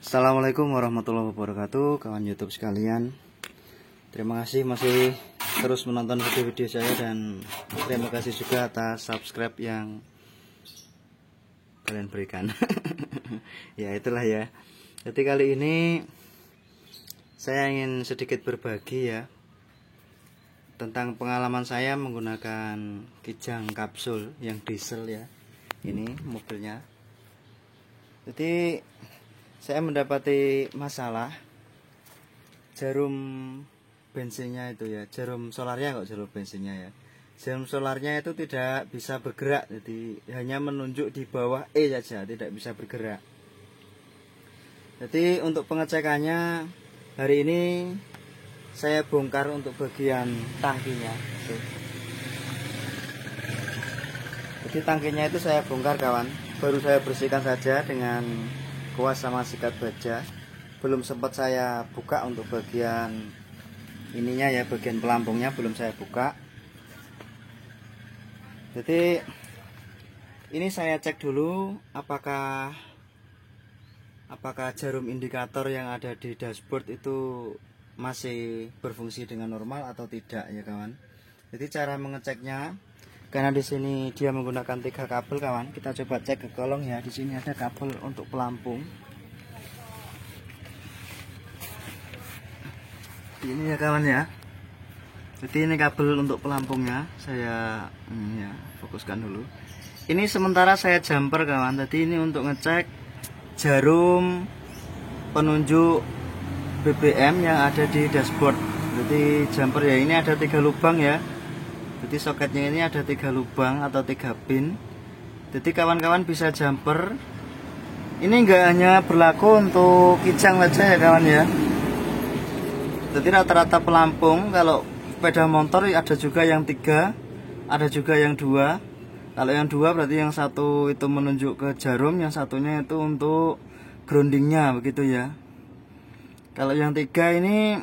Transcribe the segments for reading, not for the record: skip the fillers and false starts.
Assalamualaikum warahmatullahi wabarakatuh, kawan YouTube sekalian. Terima kasih masih terus menonton video-video saya, dan terima kasih juga atas subscribe yang kalian berikan. Ya itulah ya. Jadi kali ini saya ingin sedikit berbagi ya tentang pengalaman saya menggunakan Kijang kapsul yang diesel ya. Ini mobilnya. Jadi saya mendapati masalah jarum bensinnya itu ya, jarum solarnya kok jarum bensinnya ya. Jarum solarnya itu tidak bisa bergerak, jadi hanya menunjuk di bawah E saja, tidak bisa bergerak. Jadi untuk pengecekannya hari ini saya bongkar untuk bagian tangkinya. Jadi tangkinya itu saya bongkar kawan, baru saya bersihkan saja dengan kuas sama sikat baja. Belum sempat saya buka untuk bagian ininya ya, bagian pelampungnya belum saya buka. Jadi ini saya cek dulu apakah jarum indikator yang ada di dashboard itu masih berfungsi dengan normal atau tidak ya kawan. Jadi cara mengeceknya, karena di sini dia menggunakan 3 kabel kawan, kita coba cek ke kolong ya. Di sini ada kabel untuk pelampung. Ini ya kawan ya. Jadi ini kabel untuk pelampungnya. Saya ya fokuskan dulu. Ini sementara saya jumper kawan. Jadi ini untuk ngecek jarum penunjuk BBM yang ada di dashboard. Jadi jumper ya, ini ada 3 lubang ya. Jadi soketnya ini ada 3 lubang atau 3 pin. Jadi kawan-kawan bisa jumper. Ini enggak hanya berlaku untuk Kijang saja ya kawan ya. Jadi rata-rata pelampung kalau sepeda motor ada juga yang 3, ada juga yang 2. Kalau yang 2 berarti yang satu itu menunjuk ke jarum, yang satunya itu untuk groundingnya begitu ya. Kalau yang 3 ini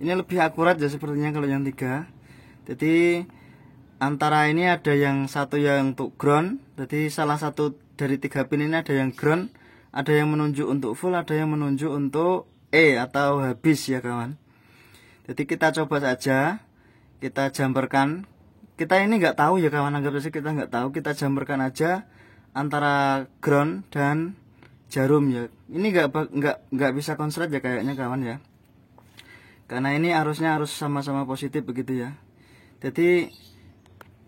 lebih akurat ya sepertinya kalau yang 3. Jadi antara ini ada yang satu yang untuk ground. Jadi salah satu dari 3 pin ini ada yang ground, ada yang menunjuk untuk full, ada yang menunjuk untuk E atau habis ya kawan. Jadi kita coba saja, kita jumperkan. Kita ini nggak tahu ya kawan, anggap saja kita nggak tahu, kita jumperkan aja antara ground dan jarum ya. Ini nggak bisa konslet ya kayaknya kawan ya. Karena ini arusnya harus sama-sama positif begitu ya. Jadi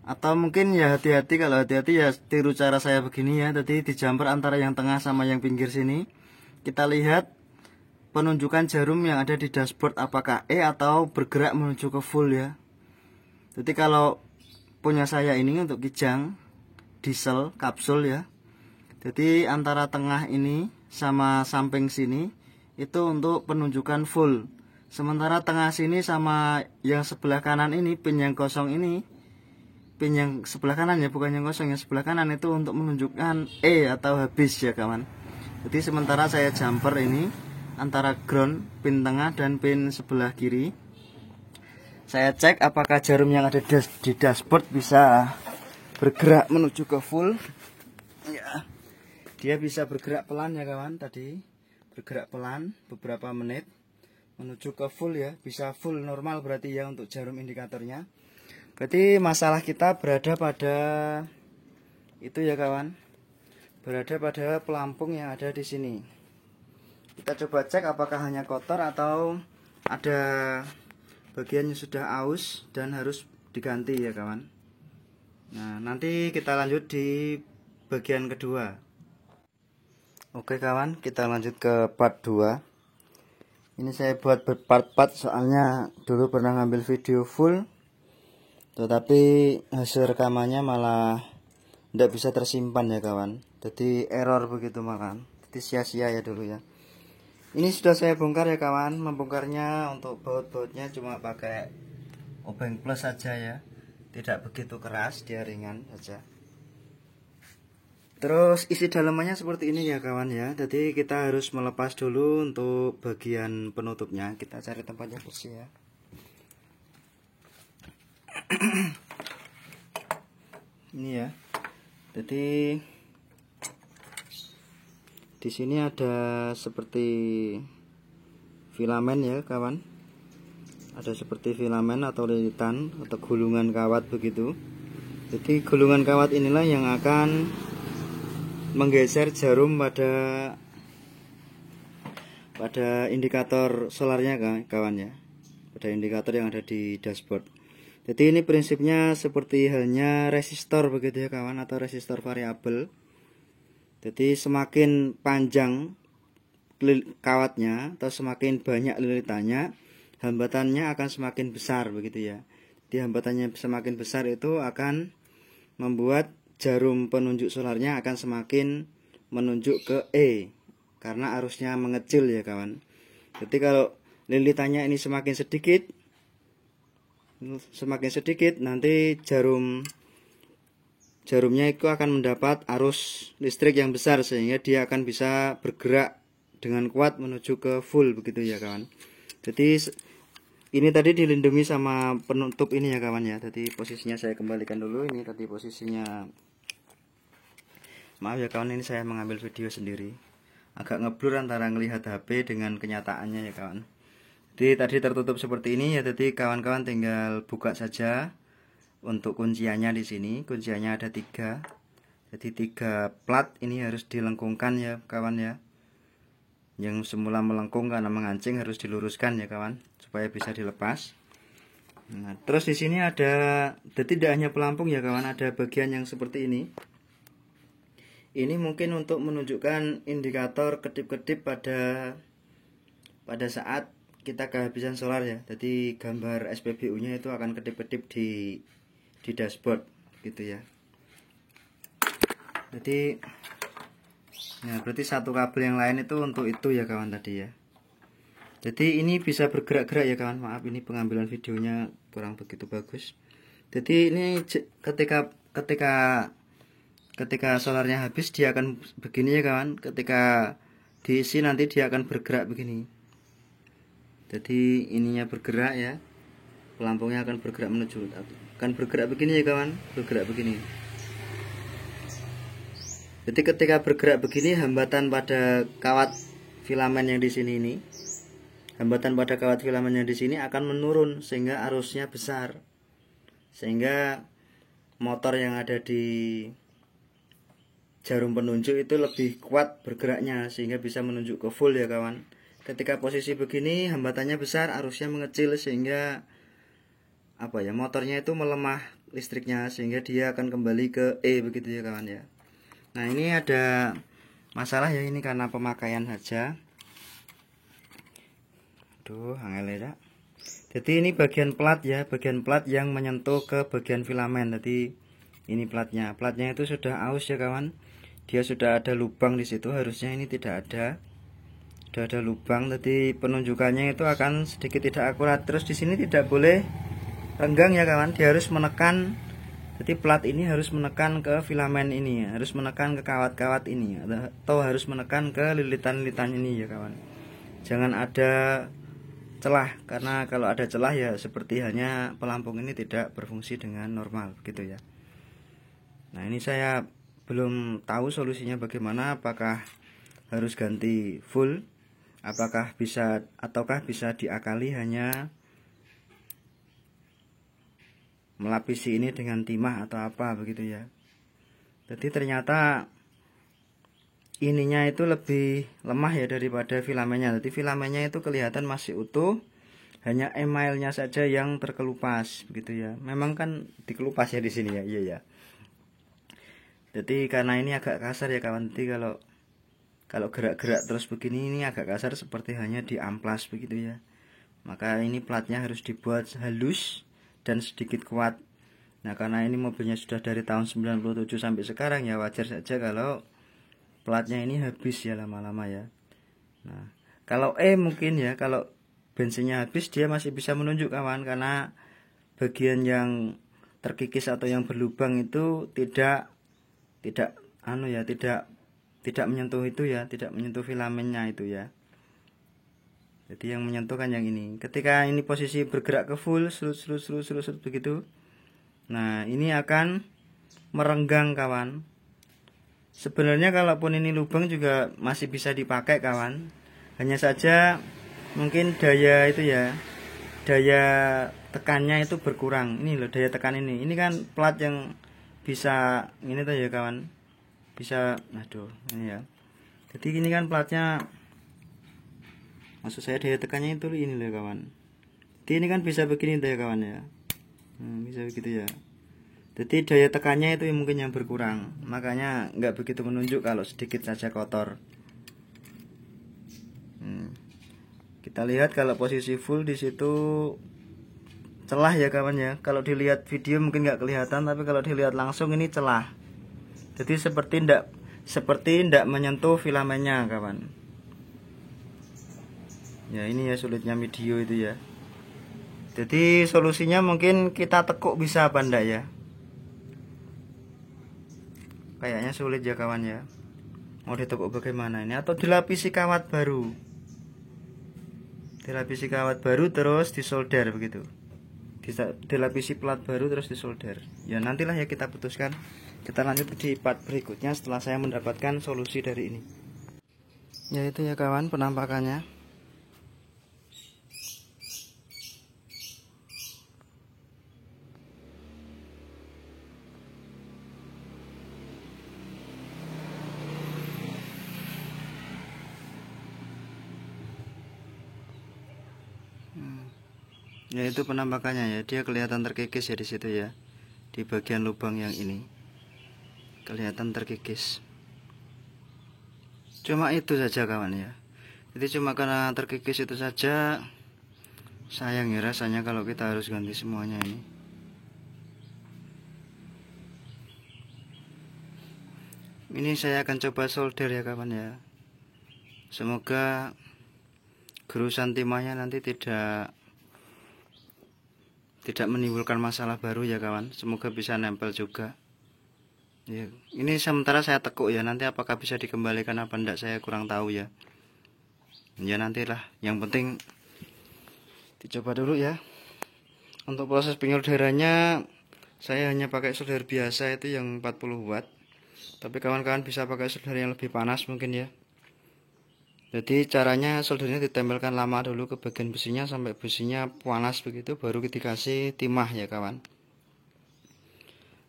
atau mungkin ya hati-hati, kalau hati-hati ya tiru cara saya begini ya. Jadi di jumper antara yang tengah sama yang pinggir sini. Kita lihat penunjukan jarum yang ada di dashboard apakah E atau bergerak menuju ke full ya. Jadi kalau punya saya ini untuk Kijang diesel kapsul ya. Jadi antara tengah ini sama samping sini itu untuk penunjukan full. Sementara tengah sini sama yang sebelah kanan ini, pin yang kosong ini, pin yang sebelah kanan ya, bukan yang kosong, yang sebelah kanan itu untuk menunjukkan E atau habis ya kawan. Jadi sementara saya jumper ini antara ground, pin tengah dan pin sebelah kiri. Saya cek apakah jarum yang ada di dashboard bisa bergerak menuju ke full. Ya, dia bisa bergerak pelan ya kawan, tadi bergerak pelan beberapa menit menuju ke full ya, bisa full normal berarti ya untuk jarum indikatornya. Berarti masalah kita berada pada itu ya kawan, berada pada pelampung yang ada di sini. Kita coba cek apakah hanya kotor atau ada bagian yang sudah aus dan harus diganti ya kawan. Nah nanti kita lanjut di bagian kedua. Oke kawan, kita lanjut ke part 2. Ini saya buat berpart-part soalnya dulu pernah ngambil video full, tetapi hasil rekamannya malah tidak bisa tersimpan ya kawan. Jadi error begitu makan. Jadi sia-sia ya dulu ya. Ini sudah saya bongkar ya kawan. Membongkarnya untuk baut-bautnya cuma pakai obeng plus saja ya. Tidak begitu keras, dia ringan saja. Terus isi dalamannya seperti ini ya kawan ya. Jadi kita harus melepas dulu untuk bagian penutupnya. Kita cari tempat yang bersih ya. Ini ya. Jadi Di sini ada seperti filamen ya kawan, ada seperti filamen atau lilitan atau gulungan kawat begitu. Jadi gulungan kawat inilah yang akan menggeser jarum pada indikator solarnya kawan ya, pada indikator yang ada di dashboard. Jadi ini prinsipnya seperti halnya resistor begitu ya kawan, atau resistor variabel. Jadi semakin panjang kawatnya atau semakin banyak lilitannya, hambatannya akan semakin besar begitu ya. Jadi hambatannya semakin besar itu akan membuat jarum penunjuk solarnya akan semakin menunjuk ke E, karena arusnya mengecil ya kawan. Jadi kalau lilitannya ini semakin sedikit, nanti jarumnya itu akan mendapat arus listrik yang besar, sehingga dia akan bisa bergerak dengan kuat menuju ke full begitu ya kawan. Jadi ini tadi dilindungi sama penutup ini ya kawan ya. Jadi posisinya saya kembalikan dulu. Ini tadi posisinya, maaf ya kawan, ini saya mengambil video sendiri, agak ngeblur antara ngelihat HP dengan kenyataannya ya kawan. Jadi tadi tertutup seperti ini ya. Jadi kawan-kawan tinggal buka saja. Untuk kunciannya di sini, kunciannya ada 3. Jadi 3 plat ini harus dilengkungkan ya kawan ya. Yang semula melengkung karena mengancing harus diluruskan ya kawan, supaya bisa dilepas. Nah, terus di sini ada, tidak hanya pelampung ya kawan, ada bagian yang seperti ini. Ini mungkin untuk menunjukkan indikator kedip-kedip pada saat kita kehabisan solar ya. Jadi gambar SPBU-nya itu akan kedip-kedip di dashboard gitu ya. Jadi nah, berarti satu kabel yang lain itu untuk itu ya kawan tadi ya. Jadi ini bisa bergerak-gerak ya kawan. Maaf, ini pengambilan videonya kurang begitu bagus. Jadi ini ketika solarnya habis dia akan begini ya kawan. Ketika diisi nanti dia akan bergerak begini. Jadi ininya bergerak ya, pelampungnya akan bergerak menuju, akan bergerak begini ya kawan, bergerak begini. Jadi ketika bergerak begini, hambatan pada kawat filamen yang di sini ini, hambatan pada kawat filamen yang di sini akan menurun sehingga arusnya besar, sehingga motor yang ada di jarum penunjuk itu lebih kuat bergeraknya sehingga bisa menunjuk ke full ya kawan. Ketika posisi begini hambatannya besar, arusnya mengecil sehingga motornya itu melemah listriknya, sehingga dia akan kembali ke E begitu ya kawan ya. Nah, ini ada masalah ya, ini karena pemakaian saja. Angel ya. Jadi ini bagian plat ya, bagian plat yang menyentuh ke bagian filamen. Jadi ini platnya itu sudah aus ya kawan. Dia sudah ada lubang di situ, harusnya ini tidak ada. Sudah ada lubang, jadi penunjukannya itu akan sedikit tidak akurat. Terus di sini tidak boleh renggang ya kawan, dia harus menekan. Jadi plat ini harus menekan ke filamen ini, harus menekan ke kawat-kawat ini, atau harus menekan ke lilitan-lilitan ini ya kawan. Jangan ada celah, karena kalau ada celah ya seperti halnya pelampung ini tidak berfungsi dengan normal gitu ya. Nah, ini saya belum tahu solusinya bagaimana, apakah harus ganti full, apakah bisa ataukah bisa diakali hanya melapisi ini dengan timah atau apa begitu ya. Jadi ternyata ininya itu lebih lemah ya daripada filamennya. Jadi filamennya itu kelihatan masih utuh, hanya emailnya saja yang terkelupas begitu ya. Memang kan dikelupas ya di sini ya, iya ya. Jadi karena ini agak kasar ya kawan. Jadi kalau gerak-gerak terus begini, ini agak kasar seperti hanya di amplas begitu ya. Maka ini platnya harus dibuat halus dan sedikit kuat. Nah, karena ini mobilnya sudah dari tahun 97 sampai sekarang ya, wajar saja kalau platnya ini habis ya lama-lama ya. Nah, kalau mungkin ya, kalau bensinnya habis dia masih bisa menunjuk kawan, karena bagian yang terkikis atau yang berlubang itu tidak menyentuh itu ya, tidak menyentuh filamennya itu ya. Jadi yang menyentuh kan yang ini. Ketika ini posisi bergerak ke full, serut begitu. Nah, ini akan merenggang kawan. Sebenarnya kalaupun ini lubang juga masih bisa dipakai kawan, hanya saja mungkin daya itu ya, daya tekannya itu berkurang. Ini loh daya tekan ini kan plat yang bisa ini tuh ya kawan, bisa aduh ini ya. Jadi ini kan platnya, maksud saya daya tekannya itu ini loh kawan. Jadi ini kan bisa begini tuh ya kawan ya, bisa begitu ya. Jadi daya tekannya itu mungkin yang berkurang, makanya nggak begitu menunjuk kalau sedikit saja kotor. Kita lihat kalau posisi full di situ celah ya kawan ya. Kalau dilihat video mungkin nggak kelihatan, tapi kalau dilihat langsung ini celah. Jadi seperti ndak menyentuh filamennya kawan. Ya ini ya sulitnya video itu ya. Jadi solusinya mungkin kita tekuk bisa apa ndak ya? Kayaknya sulit ya kawan ya. Mau ditekuk bagaimana ini? Atau dilapisi kawat baru. Dilapisi kawat baru terus disolder begitu. Dilapisi plat baru terus disolder. Ya nantilah ya kita putuskan. Kita lanjut di part berikutnya setelah saya mendapatkan solusi dari ini. Ya itu ya kawan penampakannya. Ya itu penampakannya ya, dia kelihatan terkikis ya di situ ya, di bagian lubang yang ini kelihatan terkikis. Cuma itu saja kawan ya. Jadi cuma karena terkikis itu saja, sayang ya rasanya kalau kita harus ganti semuanya ini. Ini saya akan coba solder ya kawan ya. Semoga gerusan timahnya nanti tidak menimbulkan masalah baru ya kawan. Semoga bisa nempel juga ya. Ini sementara saya tekuk ya, nanti apakah bisa dikembalikan apa enggak saya kurang tahu ya. Ya nantilah, yang penting dicoba dulu ya. Untuk proses penyolderannya saya hanya pakai solder biasa itu yang 40 watt. Tapi kawan-kawan bisa pakai solder yang lebih panas mungkin ya. Jadi caranya soldernya ditempelkan lama dulu ke bagian besinya sampai besinya panas begitu, baru dikasih timah ya kawan.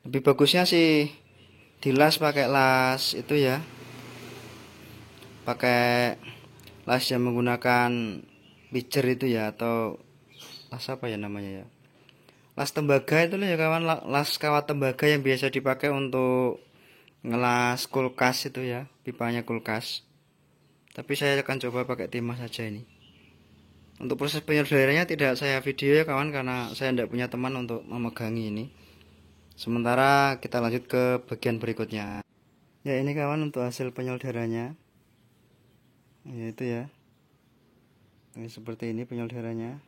Lebih bagusnya sih dilas pakai las itu ya, pakai las yang menggunakan pijer itu ya, atau las apa ya namanya ya, las tembaga itu ya kawan, las kawat tembaga yang biasa dipakai untuk ngelas kulkas itu ya, pipanya kulkas. Tapi saya akan coba pakai timah saja ini. Untuk proses penyolderannya tidak saya video ya kawan, karena saya tidak punya teman untuk memegangi ini. Sementara kita lanjut ke bagian berikutnya. Ya ini kawan untuk hasil penyolderannya. Ya itu ya. Ini seperti ini penyolderannya.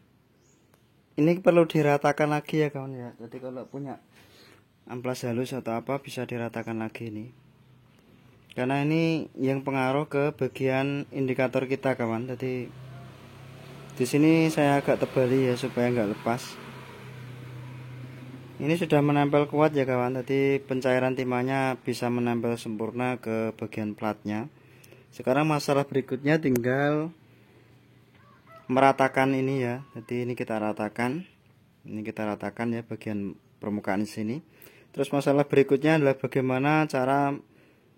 Ini perlu diratakan lagi ya kawan ya. Jadi kalau punya amplas halus atau apa bisa diratakan lagi ini. Karena ini yang pengaruh ke bagian indikator kita kawan. Jadi di sini saya agak tebali ya supaya nggak lepas. Ini sudah menempel kuat ya kawan. Jadi pencairan timahnya bisa menempel sempurna ke bagian platnya. Sekarang masalah berikutnya tinggal meratakan ini ya. Jadi ini kita ratakan. Ini kita ratakan ya bagian permukaan di sini. Terus masalah berikutnya adalah bagaimana cara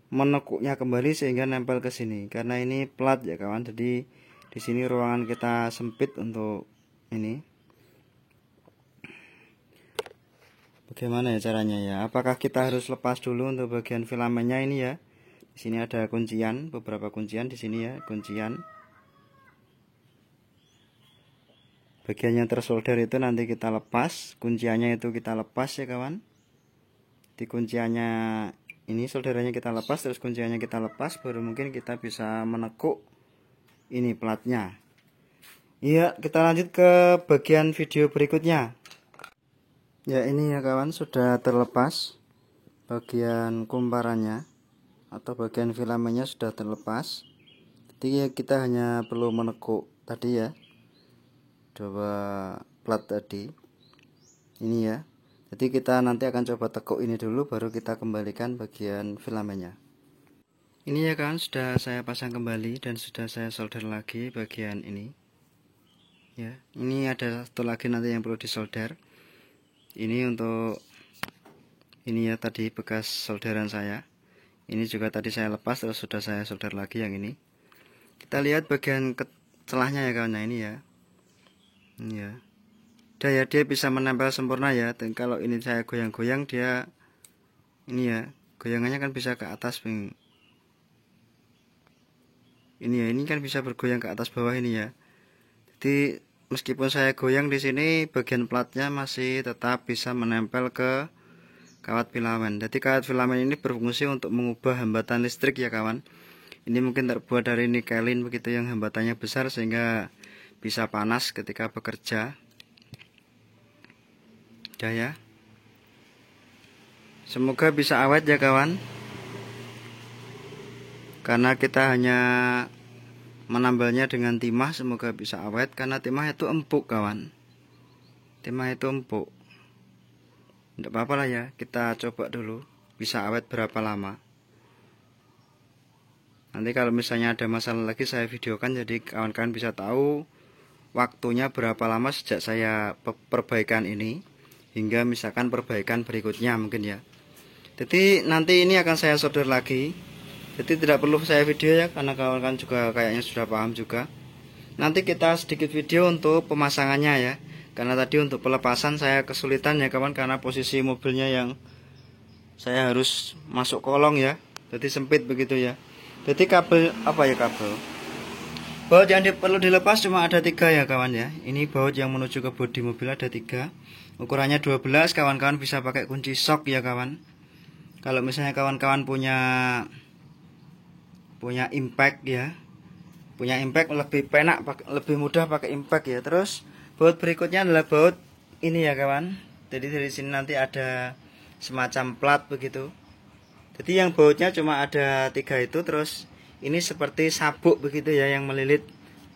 menekuknya kembali sehingga nempel ke sini, karena ini plat ya kawan. Jadi di sini ruangan kita sempit untuk ini. Bagaimana ya caranya ya? Apakah kita harus lepas dulu untuk bagian filamennya ini ya? Di sini ada kuncian, beberapa kuncian di sini ya, kuncian. Bagian yang tersolder itu nanti kita lepas, kunciannya itu kita lepas ya kawan. Di kunciannya ini solderannya kita lepas, terus kunciannya kita lepas, baru mungkin kita bisa menekuk ini platnya. Iya, kita lanjut ke bagian video berikutnya. Ya ini ya kawan, sudah terlepas bagian kumparannya atau bagian filamennya sudah terlepas. Jadi ya kita hanya perlu menekuk tadi ya, coba plat tadi ini ya. Jadi kita nanti akan coba tekuk ini dulu, baru kita kembalikan bagian filamennya. Ini ya kawan, sudah saya pasang kembali dan sudah saya solder lagi bagian ini. Ya, ini ada satu lagi nanti yang perlu disolder. Ini untuk ini ya, tadi bekas solderan saya. Ini juga tadi saya lepas terus sudah saya solder lagi yang ini. Kita lihat bagian celahnya ya kawan, nah ini ya. Ini ya. Udah ya, dia bisa menempel sempurna ya. Dan kalau ini saya goyang-goyang dia ini ya, goyangannya kan bisa ke atas ini ya, ini kan bisa bergoyang ke atas bawah ini ya. Jadi meskipun saya goyang di sini, bagian platnya masih tetap bisa menempel ke kawat filament. Jadi kawat filament ini berfungsi untuk mengubah hambatan listrik ya kawan. Ini mungkin terbuat dari nikelin begitu yang hambatannya besar sehingga bisa panas ketika bekerja. Udah ya. Semoga bisa awet ya kawan. Karena kita hanya menambalnya dengan timah, semoga bisa awet karena timah itu empuk kawan. Timah itu empuk. Tidak apa-apa lah ya, kita coba dulu bisa awet berapa lama. Nanti kalau misalnya ada masalah lagi saya videokan, jadi kawan-kawan bisa tahu waktunya berapa lama sejak saya perbaikan ini hingga misalkan perbaikan berikutnya mungkin ya. Jadi nanti ini akan saya solder lagi. Jadi tidak perlu saya video ya, karena kawan-kawan juga kayaknya sudah paham juga. Nanti kita sedikit video untuk pemasangannya ya. Karena tadi untuk pelepasan saya kesulitan ya kawan, karena posisi mobilnya yang saya harus masuk kolong ya. Jadi sempit begitu ya. Jadi kabel apa ya, kabel baut yang perlu dilepas cuma ada 3 ya kawan ya. Ini baut yang menuju ke bodi mobil ada 3. Ukurannya 12, kawan-kawan bisa pakai kunci sok ya kawan. Kalau misalnya kawan-kawan punya impact ya, punya impact lebih penak, lebih mudah pakai impact ya. Terus baut berikutnya adalah baut ini ya kawan. Jadi dari sini nanti ada semacam plat begitu. Jadi yang bautnya cuma ada 3 itu. Terus ini seperti sabuk begitu ya, yang melilit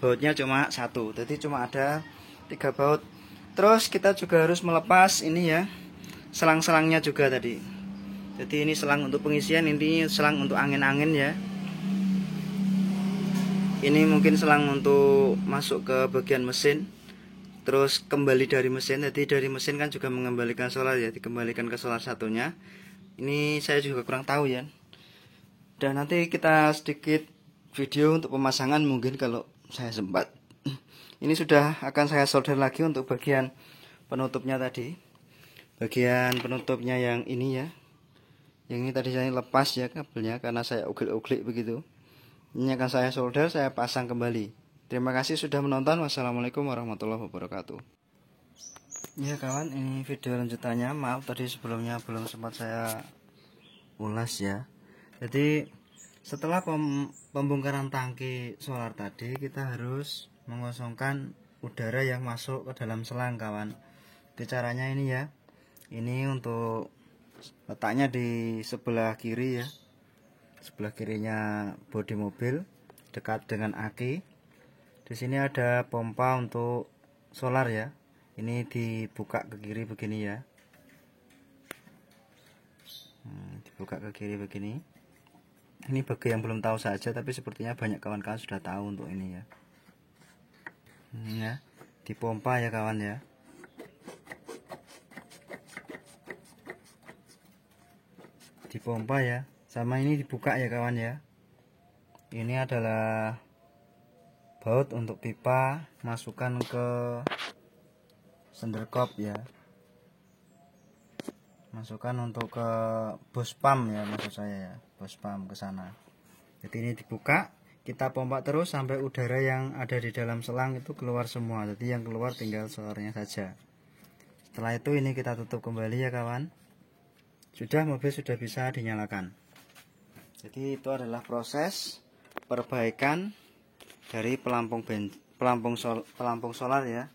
bautnya cuma 1. Jadi cuma ada 3 baut. Terus kita juga harus melepas ini ya, selang-selangnya juga tadi. Jadi ini selang untuk pengisian, ini selang untuk angin-angin ya. Ini mungkin selang untuk masuk ke bagian mesin, terus kembali dari mesin. Jadi dari mesin kan juga mengembalikan solar ya, dikembalikan ke solar satunya. Ini saya juga kurang tahu ya. Dan nanti kita sedikit video untuk pemasangan mungkin kalau saya sempat. Ini sudah akan saya solder lagi untuk bagian penutupnya tadi. Bagian penutupnya yang ini ya. Yang ini tadi saya lepas ya kabelnya karena saya uglik-uglik begitu. Ini akan saya solder, saya pasang kembali. Terima kasih sudah menonton. Wassalamualaikum warahmatullahi wabarakatuh. Ya kawan, ini video lanjutannya. Maaf tadi sebelumnya belum sempat saya ulas ya. Jadi setelah pembongkaran tangki solar tadi, kita harus mengosongkan udara yang masuk ke dalam selang kawan. Jadi caranya ini ya. Ini untuk letaknya di sebelah kiri ya. Sebelah kirinya bodi mobil dekat dengan aki. Di sini ada pompa untuk solar ya. Ini dibuka ke kiri begini ya. Dibuka ke kiri begini. Ini bagi yang belum tahu saja, tapi sepertinya banyak kawan-kawan sudah tahu untuk ini ya. Ya, dipompa ya kawan ya. Dipompa ya. Sama ini dibuka ya kawan ya. Ini adalah baut untuk pipa, masukkan ke senderkop ya. Masukkan untuk ke bos pump ya, maksud saya ya, bos pump ke sana. Jadi ini dibuka, kita pompa terus sampai udara yang ada di dalam selang itu keluar semua. Jadi yang keluar tinggal solarnya saja. Setelah itu ini kita tutup kembali ya kawan. Sudah, mobil sudah bisa dinyalakan. Jadi itu adalah proses perbaikan dari pelampung solar ya,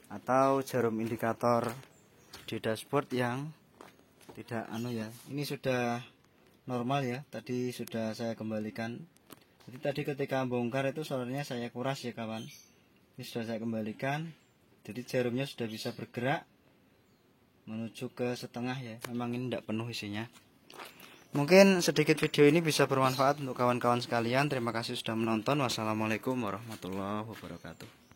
atau jarum indikator di dashboard yang tidak ya. Ini sudah normal ya, tadi sudah saya kembalikan. Jadi tadi ketika bongkar itu solarnya saya kuras ya kawan. Ini sudah saya kembalikan. Jadi jarumnya sudah bisa bergerak menuju ke setengah ya. Memang ini tidak penuh isinya. Mungkin sedikit video ini bisa bermanfaat untuk kawan-kawan sekalian. Terima kasih sudah menonton. Wassalamualaikum warahmatullahi wabarakatuh.